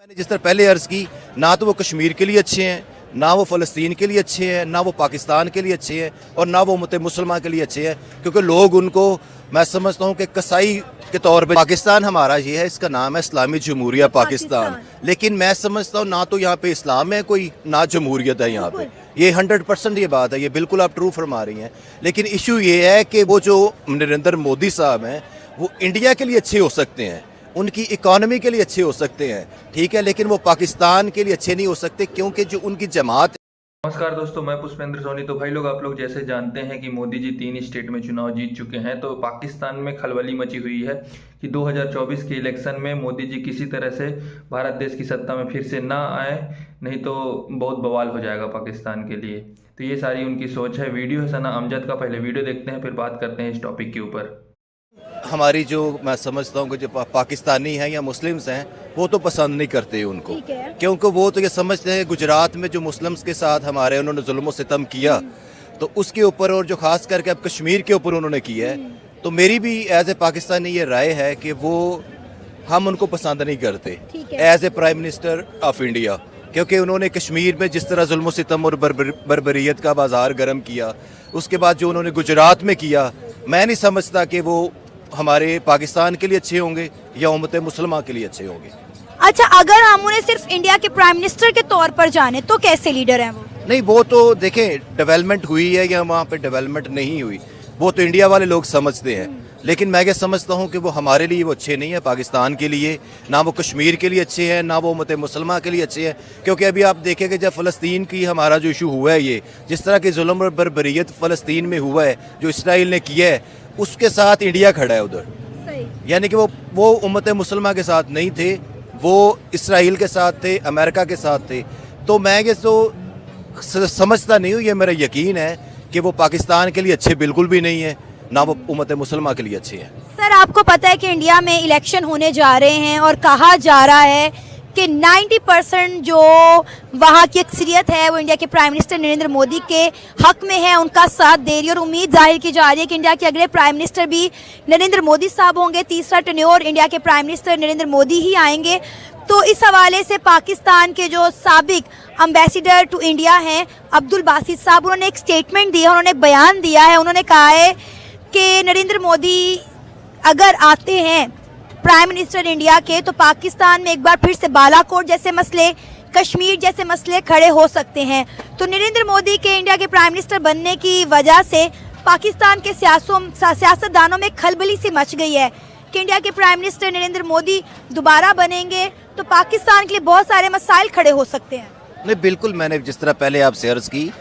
मैंने जिस तरह पहले अर्ज की, ना तो वो कश्मीर के लिए अच्छे हैं, ना वो फ़लस्तीन के लिए अच्छे हैं, ना वो पाकिस्तान के लिए अच्छे हैं और ना वो उम्मत मुसलमान के लिए अच्छे हैं, क्योंकि लोग उनको, मैं समझता हूँ कि कसाई के तौर पे पाकिस्तान हमारा ये है, इसका नाम है इस्लामी जमहूरिया पाकिस्तान। लेकिन मैं समझता हूँ ना तो यहाँ पे इस्लाम है कोई, ना जमहूरियत है यहाँ पे। ये 100% ये बात है, ये बिल्कुल आप ट्रू फरमा रही हैं। लेकिन इशू ये है कि वो जो नरेंद्र मोदी साहब हैं वो इंडिया के लिए अच्छे हो सकते हैं, उनकी इकॉनमी के लिए अच्छे हो सकते हैं, ठीक है, लेकिन वो पाकिस्तान के लिए अच्छे नहीं हो सकते, क्योंकि जो उनकी जमात। नमस्कार दोस्तों, मैं पुष्पेंद्र सोनी। तो भाई लोग, आप लोग जैसे जानते हैं कि मोदी जी 3 स्टेट में चुनाव जीत चुके हैं, तो पाकिस्तान में खलबली मची हुई है कि 2024 के इलेक्शन में मोदी जी किसी तरह से भारत देश की सत्ता में फिर से ना आए, नहीं तो बहुत बवाल हो जाएगा पाकिस्तान के लिए। तो ये सारी उनकी सोच है। वीडियो है सना अमजद का, पहले वीडियो देखते हैं फिर बात करते हैं इस टॉपिक के ऊपर। हमारी जो, मैं समझता हूँ कि जो पाकिस्तानी हैं या मुस्लिम्स हैं वो तो पसंद नहीं करते उनको, क्योंकि वो तो ये समझते हैं गुजरात में जो मुस्लिम्स के साथ हमारे उन्होंने जुल्म सितम किया, तो उसके ऊपर, और जो खास करके अब कश्मीर के ऊपर उन्होंने किया है, तो मेरी भी एज ए पाकिस्तानी ये राय है कि वो, हम उनको पसंद नहीं करते as a prime minister of India, क्योंकि उन्होंने कश्मीर में जिस तरह जुल्म सितम और बर्बरियत का बाजार गर्म किया, उसके बाद जो उन्होंने गुजरात में किया, मैं नहीं समझता कि वो हमारे पाकिस्तान के लिए अच्छे होंगे या उम्मत मुसलमान के लिए अच्छे होंगे। अच्छा, अगर हम उन्हें सिर्फ इंडिया के प्राइम मिनिस्टर के तौर पर जाने तो कैसे लीडर हैं वो? नहीं, वो तो देखें डेवलपमेंट हुई है या वहाँ पे डेवलपमेंट नहीं हुई, वो तो इंडिया वाले लोग समझते हैं, लेकिन मैं क्या समझता हूँ कि वो हमारे लिए वो अच्छे नहीं है, पाकिस्तान के लिए ना वो कश्मीर के लिए अच्छे हैं, ना वो उम्मत मुसलमान के लिए अच्छे हैं। क्योंकि अभी आप देखेंगे जब फ़लस्तीन की हमारा जो इशू हुआ है, ये जिस तरह के जुल्म और बर्बरियत फ़लस्तीन में हुआ है जो इसराइल ने किया है, उसके साथ इंडिया खड़ा है उधर, यानी कि वो उम्मत मुसलमान के साथ नहीं थे, वो इसराइल के साथ थे, अमेरिका के साथ थे। तो मैं ये तो समझता नहीं हूँ, ये मेरा यकीन है कि वो पाकिस्तान के लिए अच्छे बिल्कुल भी नहीं है, ना वो उम्मत मुसलमान के लिए अच्छे हैं। सर, आपको पता है कि इंडिया में इलेक्शन होने जा रहे हैं और कहा जा रहा है कि 90% जो वहाँ की अक्सरियत है वो इंडिया के प्राइम मिनिस्टर नरेंद्र मोदी के हक में है, उनका साथ दे रही है, और उम्मीद जाहिर की जा रही है कि इंडिया के अगले प्राइम मिनिस्टर भी नरेंद्र मोदी साहब होंगे, तीसरा टेन्योर इंडिया के प्राइम मिनिस्टर नरेंद्र मोदी ही आएंगे। तो इस हवाले से पाकिस्तान के जो साबिक एम्बेसडर टू इंडिया हैं अब्दुल बासित साहब, उन्होंने एक स्टेटमेंट दिया, उन्होंने एक बयान दिया है। उन्होंने कहा है कि नरेंद्र मोदी अगर आते हैं प्राइम मिनिस्टर इंडिया के, तो पाकिस्तान में एक बार फिर से बालाकोट जैसे मसले, कश्मीर जैसे मसले खड़े हो सकते हैं। तो नरेंद्र मोदी के इंडिया के प्राइम मिनिस्टर बनने की वजह से पाकिस्तान के सियासतदानों में खलबली सी मच गई है कि इंडिया के प्राइम मिनिस्टर नरेंद्र मोदी दोबारा बनेंगे तो पाकिस्तान के लिए बहुत सारे मसाइल खड़े हो सकते हैं। नहीं, बिल्कुल, मैंने जिस तरह पहले आपसे अर्ज की,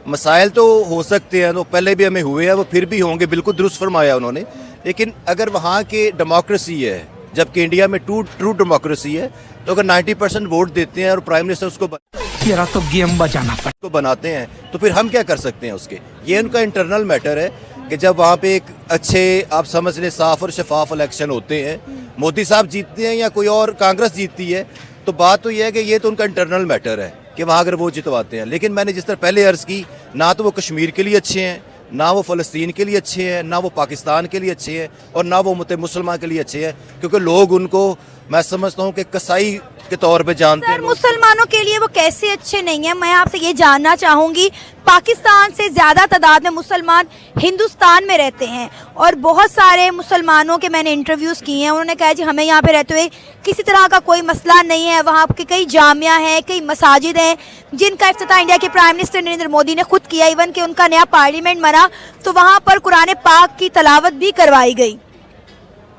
मसाइल तो हो सकते हैं, तो पहले भी हमें हुए हैं, वो फिर भी होंगे, बिल्कुल दुरुस्त फरमाया उन्होंने। लेकिन अगर वहाँ के डेमोक्रेसी है, जबकि इंडिया में ट्रू डेमोक्रेसी है, तो अगर 90% वोट देते हैं और प्राइम मिनिस्टर उसको तो गेम बचाना तो बनाते हैं, तो फिर हम क्या कर सकते हैं उसके? ये उनका इंटरनल मैटर है कि जब वहाँ पे एक अच्छे, आप समझ लें, साफ और शफाफ इलेक्शन होते हैं, मोदी साहब जीतते हैं या कोई और कांग्रेस जीतती है, तो बात तो यह है कि ये तो उनका इंटरनल मैटर है कि वहाँ अगर वो जितवाते हैं। लेकिन मैंने जिस तरह पहले अर्ज की, ना तो वो कश्मीर के लिए अच्छे हैं, ना वो फ़लस्तीन के लिए अच्छे हैं, ना वो पाकिस्तान के लिए अच्छे हैं और ना वो उम्मत मुसलमान के लिए अच्छे हैं, क्योंकि लोग उनको, मैं समझता हूँ कि कसाई के तौर पे जानते हैं। मुसलमानों के लिए वो कैसे अच्छे नहीं हैं? मैं आपसे ये जानना चाहूँगी। पाकिस्तान से ज़्यादा तादाद में मुसलमान हिंदुस्तान में रहते हैं और बहुत सारे मुसलमानों के मैंने इंटरव्यूज़ किए हैं, उन्होंने कहा जी हमें यहाँ पे रहते हुए किसी तरह का कोई मसला नहीं है। वहाँ के कई जामिया हैं, कई मसाजिद हैं जिनका इफ्तिताह इंडिया के प्राइम मिनिस्टर नरेंद्र मोदी ने खुद किया। इवन कि उनका नया पार्लियामेंट बना तो वहाँ पर कुरान पाक की तलावत भी करवाई गई।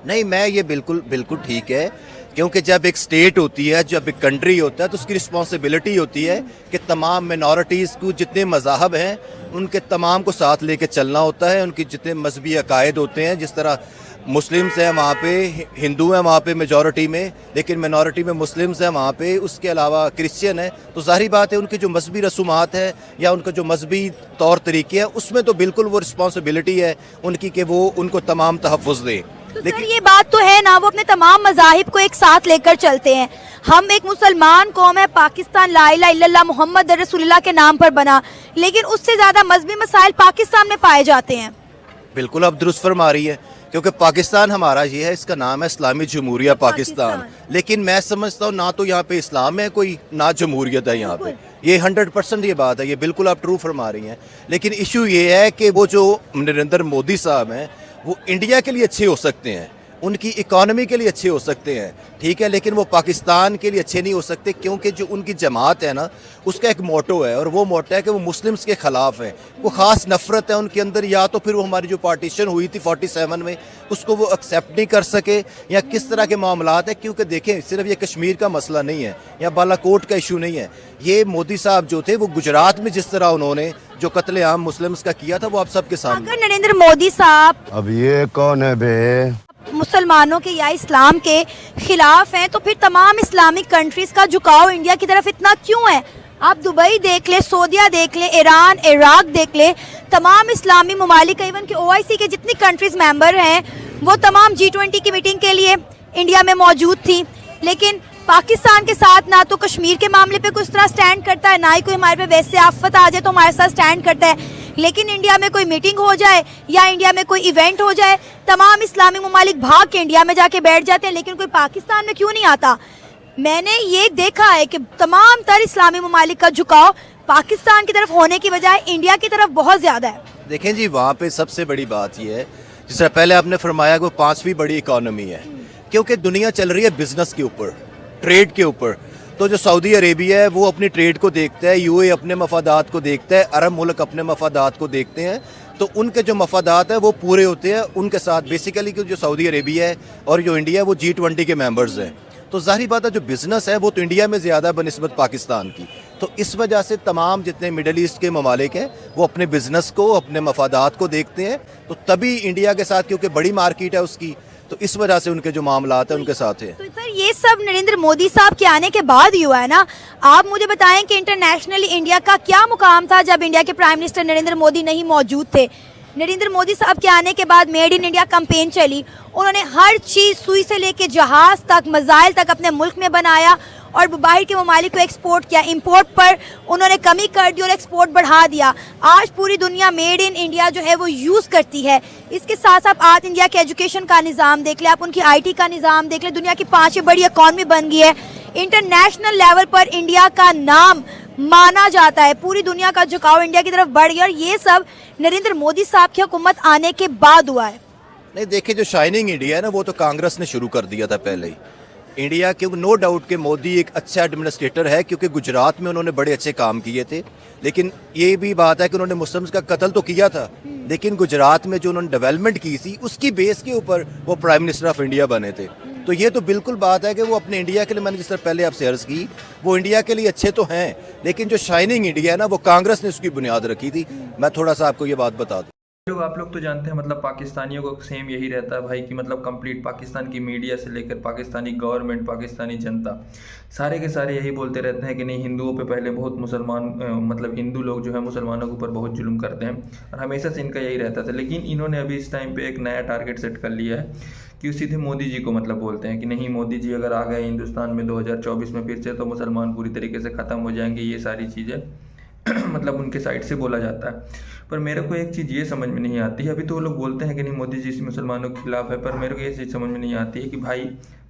नहीं, मैं ये बिल्कुल ठीक है, क्योंकि जब एक स्टेट होती है, जब एक कंट्री होता है, तो उसकी रिस्पॉन्सिबिलिटी होती है कि तमाम मिनॉरिटीज़ को, जितने मज़ाहब हैं उनके तमाम को साथ लेके चलना होता है। उनके जितने मजहबी अकायद होते हैं, जिस तरह मुस्लिम्स हैं वहाँ पे, हिंदू हैं वहाँ पे मेजॉरिटी में, लेकिन मिनॉरिटी में मुस्लिम्स हैं वहाँ पे, उसके अलावा क्रिश्चियन है, तो जाहिर बात है उनकी जो मजहबी रसूमात है या उनका जो मजहबी तौर तरीके हैं, उसमें तो बिल्कुल वो रिस्पॉन्सिबिलिटी है उनकी कि वो उनको तमाम तहफ़्फ़ुज़ दें। तो सर, ये बात तो है ना, वो अपने तमाम मज़ाहिब को एक साथ लेकर चलते हैं। हम एक मुसलमान कौम है, पाकिस्तान ला इलाहा इल्लल्लाह मोहम्मद रसूलुल्लाह के नाम पर बना, लेकिन उससे ज़्यादा मजहबी मसाइल पाकिस्तान में पाए जाते हैं। बिल्कुल आप दुरुस्त फरमा रही है, क्योंकि पाकिस्तान हमारा ये है, इसका नाम है इस्लामी जमहूरिया पाकिस्तान। लेकिन मैं समझता हूँ ना तो यहाँ पे इस्लाम है कोई, ना जमहूरियत है यहाँ पे। ये 100% ये बात है, ये बिल्कुल आप ट्रू फरमा रही हैं। लेकिन इशू ये है कि वो जो नरेंद्र मोदी साहब हैं वो इंडिया के लिए अच्छे हो सकते हैं, उनकी इकॉनमी के लिए अच्छे हो सकते हैं, ठीक है, लेकिन वो पाकिस्तान के लिए अच्छे नहीं हो सकते, क्योंकि जो उनकी जमात है ना उसका एक मोटो है, और वो मोटो है कि वो मुस्लिम्स के ख़िलाफ़ है। वो ख़ास नफ़रत है उनके अंदर, या तो फिर वो हमारी जो पार्टीशन हुई थी 47 में उसको वो एक्सेप्ट नहीं कर सके, या किस तरह के मामलात है। क्योंकि देखें, सिर्फ ये कश्मीर का मसला नहीं है या बालाकोट का इशू नहीं है। ये मोदी साहब जो थे वो गुजरात में जिस तरह उन्होंने जो कत्लेआम मुस्लिम्स का किया था वो आप सबके सामने। अगर नरेंद्र मोदी साहब अब ये कौन है बे? मुसलमानों के या इस्लाम के खिलाफ हैं तो फिर तमाम इस्लामिक कंट्रीज का झुकाव इंडिया की तरफ इतना क्यों है? आप दुबई देख ले, सऊदीया देख ले, ईरान, इराक देख ले, तमाम इस्लामी ममालिक, इवन के OIC के जितनी कंट्रीज मेंबर हैं वो तमाम G20 की मीटिंग के लिए इंडिया में मौजूद थी। लेकिन पाकिस्तान के साथ ना तो कश्मीर के मामले पे कुछ तरह स्टैंड करता है, ना ही कोई हमारे पे वैसे आफत आ जाए तो हमारे साथ स्टैंड करता है। लेकिन इंडिया में कोई मीटिंग हो जाए या इंडिया में कोई इवेंट हो जाए, तमाम इस्लामी ममालिक भाग के इंडिया में जाके बैठ जाते हैं, लेकिन कोई पाकिस्तान में क्यों नहीं आता? मैंने ये देखा है कि तमाम तर इस्लामी ममालिक का झुकाव पाकिस्तान की तरफ होने की बजाय इंडिया की तरफ बहुत ज़्यादा है। देखें जी, वहाँ पे सबसे बड़ी बात यह है, जिस तरह पहले आपने फरमाया कि वो 5वीं बड़ी इकॉनमी है, क्योंकि दुनिया चल रही है बिजनेस के ऊपर, ट्रेड के ऊपर। तो जो सऊदी अरेबिया है वो अपनी ट्रेड को देखता है, UAE अपने मफादात को देखता है, अरब मुल्क अपने मफादात को देखते हैं। तो उनके जो मफादात है वो पूरे होते हैं उनके साथ। बेसिकली जो सऊदी अरेबिया है और जो इंडिया है वो G20 के मेंबर्स हैं। तो जाहिर बात है जो बिज़नेस है वो तो इंडिया में ज़्यादा बनिस्बत पाकिस्तान की। तो इस वजह से तमाम जितने मिडल ईस्ट के ममालिक हैं वो अपने बिज़नेस को, अपने मफादात को देखते हैं। तो तभी इंडिया के साथ, क्योंकि बड़ी मार्केट है उसकी, तो इस वजह से उनके जो मामलात हैं उनके साथ है। तो सर ये सब नरेंद्र मोदी साहब के आने के बाद ही हुआ है ना? आप मुझे बताएं कि इंटरनेशनली इंडिया का क्या मुकाम था जब इंडिया के प्राइम मिनिस्टर नरेंद्र मोदी नहीं मौजूद थे? नरेंद्र मोदी साहब के आने के बाद मेड इन इंडिया कैंपेन चली, उन्होंने हर चीज़ सुई से लेके जहाज़ तक, मिसाइल तक अपने मुल्क में बनाया और बाहर के ममालिक को एक्सपोर्ट किया। इंपोर्ट पर उन्होंने कमी कर दी और एक्सपोर्ट बढ़ा दिया। आज पूरी दुनिया मेड इन इंडिया जो है वो यूज़ करती है। इसके साथ साथ आज इंडिया के एजुकेशन का निज़ाम देख ले, आप उनकी IT का निज़ाम देख ले, दुनिया की 5वीं बड़ी इकॉनमी बन गई है। इंटरनेशनल लेवल पर इंडिया का नाम माना जाता है, पूरी दुनिया का झुकाव इंडिया की तरफ बढ़ गया, और ये सब नरेंद्र मोदी साहब की हुकूमत आने के बाद हुआ है। नहीं, देखिए, जो शाइनिंग इंडिया है ना वो तो कांग्रेस ने शुरू कर दिया था पहले ही। इंडिया के नो डाउट के मोदी एक अच्छा एडमिनिस्ट्रेटर है, क्योंकि गुजरात में उन्होंने बड़े अच्छे काम किए थे। लेकिन ये भी बात है कि उन्होंने मुस्लिम्स का कत्ल तो किया था, लेकिन गुजरात में जो उन्होंने डेवलपमेंट की थी उसकी बेस के ऊपर वो प्राइम मिनिस्टर ऑफ इंडिया बने थे। तो ये तो बिल्कुल बात है कि वो अपने इंडिया के लिए, मैंने जिस तरह पहले आपसे अर्ज़ की, वो इंडिया के लिए अच्छे तो हैं, लेकिन जो शाइनिंग इंडिया है ना वो कांग्रेस ने उसकी बुनियाद रखी थी। मैं थोड़ा सा आपको ये बात बता दूँ। लोग आप लोग तो जानते हैं, मतलब पाकिस्तानियों को सेम यही रहता है भाई कि मतलब कंप्लीट पाकिस्तान की मीडिया से लेकर पाकिस्तानी गवर्नमेंट, पाकिस्तानी जनता, सारे के सारे यही बोलते रहते हैं कि नहीं, हिंदुओं पे पहले बहुत मुसलमान मतलब हिंदू लोग जो है मुसलमानों के ऊपर बहुत जुल्म करते हैं, और हमेशा से इनका यही रहता था। लेकिन इन्होंने अभी इस टाइम पे एक नया टारगेट सेट कर लिया है कि सीधे मोदी जी को मतलब बोलते हैं कि नहीं, मोदी जी अगर आ गए हिंदुस्तान में 2024 में फिर से तो मुसलमान पूरी तरीके से ख़त्म हो जाएंगे। ये सारी चीज़ें मतलब उनके साइड से बोला जाता है। पर मेरे को एक चीज़ ये समझ में नहीं आती है, अभी तो वो लोग बोलते हैं कि नहीं मोदी जी मुसलमानों के खिलाफ है, पर मेरे को ये चीज़ समझ में नहीं आती है कि भाई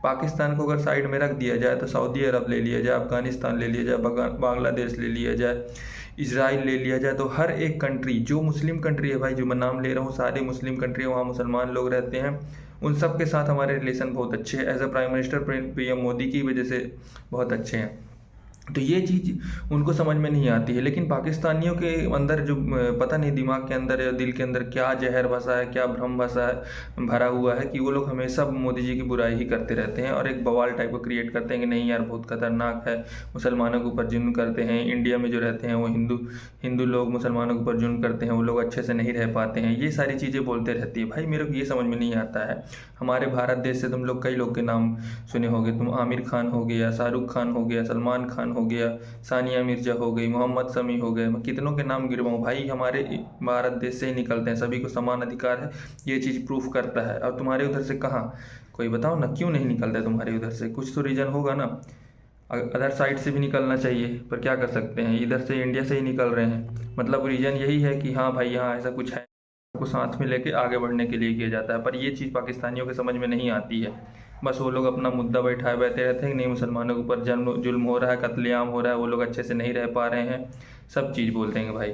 पाकिस्तान को अगर साइड में रख दिया जाए तो सऊदी अरब ले लिया जाए, अफगानिस्तान ले लिया जाए, बांग्लादेश ले लिया जाए, इजराइल ले लिया जाए, तो हर एक कंट्री जो मुस्लिम कंट्री है भाई, जो मैं नाम ले रहा हूँ सारी मुस्लिम कंट्री है, वहाँ मुसलमान लोग रहते हैं, उन सब के साथ हमारे रिलेशन बहुत अच्छे हैं। As a prime minister PM Modi की वजह से बहुत अच्छे हैं। तो ये चीज़ उनको समझ में नहीं आती है। लेकिन पाकिस्तानियों के अंदर जो पता नहीं दिमाग के अंदर या दिल के अंदर क्या जहर बसा है, क्या भ्रम बसा है, भरा हुआ है कि वो लोग हमेशा मोदी जी की बुराई ही करते रहते हैं और एक बवाल टाइप को क्रिएट करते हैं कि नहीं यार बहुत खतरनाक है, मुसलमानों के ऊपर जुल्म करते हैं, इंडिया में जो रहते हैं वो हिंदू लोग मुसलमानों के ऊपर जुल्म करते हैं, वो लोग अच्छे से नहीं रह पाते हैं, ये सारी चीज़ें बोलते रहती है। भाई मेरे को ये समझ में नहीं आता है। हमारे भारत देश से तुम लोग कई लोग के नाम सुने होंगे, तुम आमिर खान हो गया, शाहरुख खान हो गया, सलमान खान हो गया, सानिया मिर्जा हो गई, मोहम्मद शमी हो गए, मैं कितनों के नाम गिरवाऊँ। भाई हमारे भारत देश से ही निकलते हैं, सभी को समान अधिकार है, ये चीज़ प्रूफ करता है। और तुम्हारे उधर से कहाँ, कोई बताओ ना, क्यों नहीं निकलता है तुम्हारे उधर से? कुछ तो रीज़न होगा ना, अदर साइड से भी निकलना चाहिए, पर क्या कर सकते हैं, इधर से इंडिया से ही निकल रहे हैं। मतलब रीज़न यही है कि हाँ भाई यहाँ ऐसा कुछ है। सबको साथ में लेके आगे बढ़ने के लिए किया जाता है। पर ये चीज़ पाकिस्तानियों के समझ में नहीं आती है। बस वो लोग अपना मुद्दा बैठाए बैठे रहते हैं कि नहीं मुसलमानों के ऊपर जुल्म हो रहा है, कत्लेआम हो रहा है, वो लोग अच्छे से नहीं रह पा रहे हैं, सब चीज़ बोलते हैं भाई।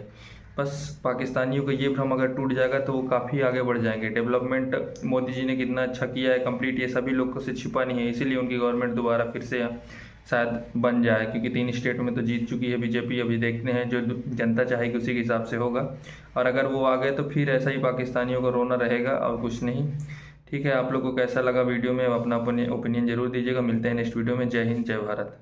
बस पाकिस्तानियों का ये भ्रम अगर टूट जाएगा तो वो काफ़ी आगे बढ़ जाएंगे। डेवलपमेंट मोदी जी ने कितना अच्छा किया है कंप्लीट, ये सभी लोगों से छिपा नहीं है, इसीलिए उनकी गवर्नमेंट दोबारा फिर से शायद बन जाए, क्योंकि 3 स्टेट में तो जीत चुकी है बीजेपी। अभी देखते हैं जो जनता चाहेगी उसी के हिसाब से होगा, और अगर वो आ गए तो फिर ऐसा ही पाकिस्तानियों का रोना रहेगा और कुछ नहीं। ठीक है, आप लोग को कैसा लगा वीडियो में अपना ओपिनियन जरूर दीजिएगा। मिलते हैं नेक्स्ट वीडियो में। जय हिंद, जय भारत।